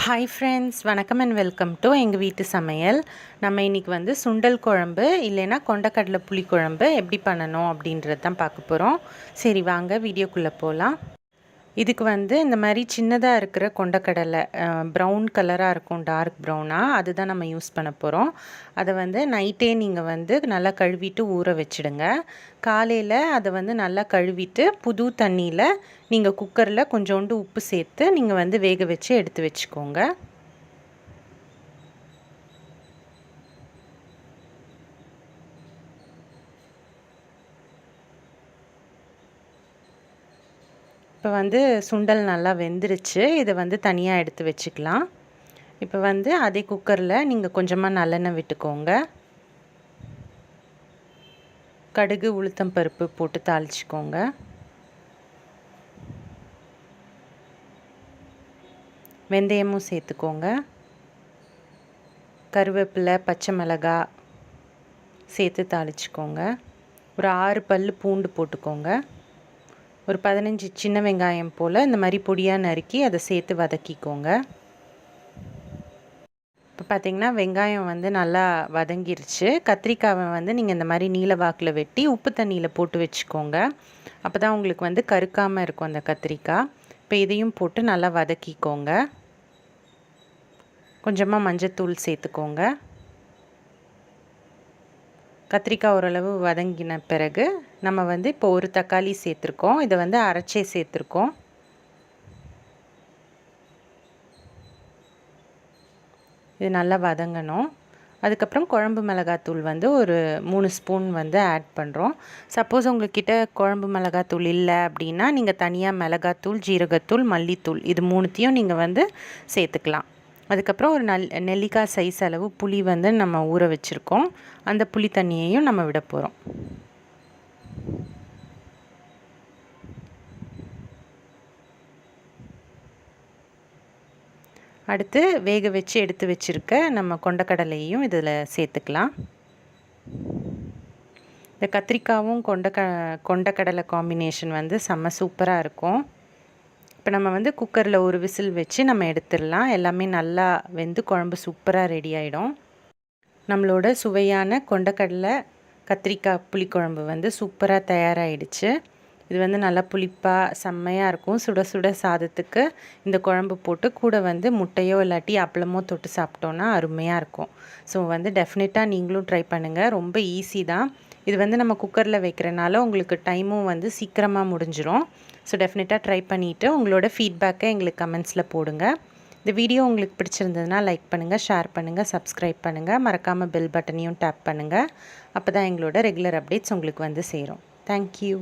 Hi friends, வணக்கம் and welcome to எங்கள் வீட்டு சமையல். நம்ம இன்றைக்கி வந்து சுண்டல் குழம்பு இல்லைன்னா கொண்டக்கடலை புளி குழம்பு எப்படி பண்ணணும் அப்படின்றது தான் பார்க்க போகிறோம். சரி வாங்க வீடியோக்குள்ளே போகலாம். இதுக்கு வந்து இந்த மாதிரி சின்னதாக இருக்கிற கொண்டக்கடலை ப்ரௌன் கலராக இருக்கும், டார்க் ப்ரௌனாக, அதுதான் நம்ம யூஸ் பண்ண போகிறோம். அதை வந்து நைட்டே நீங்கள் வந்து நல்லா கழுவிட்டு ஊற வச்சுடுங்க. காலையில் அதை வந்து நல்லா கழுவிட்டு புது தண்ணியில் நீங்கள் குக்கரில் கொஞ்சோண்டு உப்பு சேர்த்து நீங்கள் வந்து வேக வச்சு எடுத்து வச்சுக்கோங்க. இப்போ வந்து சுண்டல் நல்லா வெந்துருச்சு. இதை வந்து தனியாக எடுத்து வச்சுக்கலாம். இப்போ வந்து அதே குக்கரில் நீங்கள் கொஞ்சமாக நல்லெண்ணெய் விட்டுக்கோங்க. கடுகு உளுத்தம் பருப்பு போட்டு தாளிச்சிக்கோங்க. வெந்தயமும் சேர்த்துக்கோங்க. கருவேப்பிலை, பச்சை மிளகாய் சேர்த்து தாளிச்சிக்கோங்க. ஒரு 6 பல் பூண்டு போட்டுக்கோங்க. ஒரு 15 சின்ன வெங்காயம் போல் இந்த மாதிரி பொடியாக நறுக்கி அதை சேர்த்து வதக்கிக்கோங்க. இப்போ பார்த்திங்கன்னா வெங்காயம் வந்து நல்லா வதங்கிருச்சு. கத்திரிக்காவை வந்து நீங்கள் இந்த மாதிரி நீல வாக்கில் வெட்டி உப்பு தண்ணியில் போட்டு வச்சுக்கோங்க. அப்போ தான் உங்களுக்கு வந்து கருக்காமல் இருக்கும் அந்த கத்திரிக்காய். இப்போ இதையும் போட்டு நல்லா வதக்கிக்கோங்க. கொஞ்சமாக மஞ்சத்தூள் சேர்த்துக்கோங்க. கத்திரிக்காய் ஓரளவு வதங்கின பிறகு நம்ம வந்து இப்போ ஒரு தக்காளி சேர்த்துருக்கோம். இதை வந்து அரைச்சே சேர்த்துருக்கோம். இது நல்லா வதங்கணும். அதுக்கப்புறம் குழம்பு மிளகாத்தூள் வந்து ஒரு 3 ஸ்பூன் வந்து ஆட் பண்ணுறோம். சப்போஸ் உங்கள்கிட்ட குழம்பு மிளகாத்தூள் இல்லை அப்படின்னா நீங்கள் தனியாக மிளகாத்தூள், ஜீரகத்தூள், மல்லித்தூள் இது 3த்தையும் நீங்கள் வந்து சேர்த்துக்கலாம். அதுக்கப்புறம் ஒரு நெல்லிக்காய் சைஸ் அளவு புளி வந்து நம்ம ஊற வச்சுருக்கோம். அந்த புளி தண்ணியையும் நம்ம விட போகிறோம். அடுத்து வேக வச்சு எடுத்து வச்சுருக்க நம்ம கொண்டக்கடலையும் இதில் சேர்த்துக்கலாம். இந்த கத்திரிக்காவும் கொண்டக்கடலை காம்பினேஷன் வந்து செம்ம சூப்பராக இருக்கும். இப்போ நம்ம வந்து குக்கரில் ஒரு விசில் வச்சு நம்ம எடுத்துடலாம். எல்லாமே நல்லா வெந்து குழம்பு சூப்பராக ரெடி ஆகிடும். நம்மளோட சுவையான கொண்டக்கடலை கத்திரிக்காய் புளிக்குழம்பு வந்து சூப்பராக தயாராகிடுச்சு. இது வந்து நல்லா புளிப்பாக செம்மையாக இருக்கும். சுட சுட சாதத்துக்கு இந்த குழம்பு போட்டு கூட வந்து முட்டையோ இல்லாட்டி அப்பளமோ தொட்டு சாப்பிட்டோன்னா அருமையாக இருக்கும். ஸோ வந்து டெஃபினட்டாக நீங்களும் ட்ரை பண்ணுங்கள். ரொம்ப ஈஸி தான். இது வந்து நம்ம குக்கரில் வைக்கிறனால உங்களுக்கு டைமும் வந்து சீக்கிரமாக முடிஞ்சிடும். ஸோ டெஃபினட்டாக ட்ரை பண்ணிவிட்டு உங்களோட ஃபீட்பேக்கை எங்களுக்கு கமெண்ட்ஸில் போடுங்க. இந்த வீடியோ உங்களுக்கு பிடிச்சிருந்ததுன்னா லைக் பண்ணுங்கள், ஷேர் பண்ணுங்கள், சப்ஸ்கிரைப் பண்ணுங்கள். மறக்காமல் பெல் பட்டனையும் டேப் பண்ணுங்கள். அப்போ தான் எங்களோட ரெகுலர் அப்டேட்ஸ் உங்களுக்கு வந்து சேரும். தேங்க்யூ.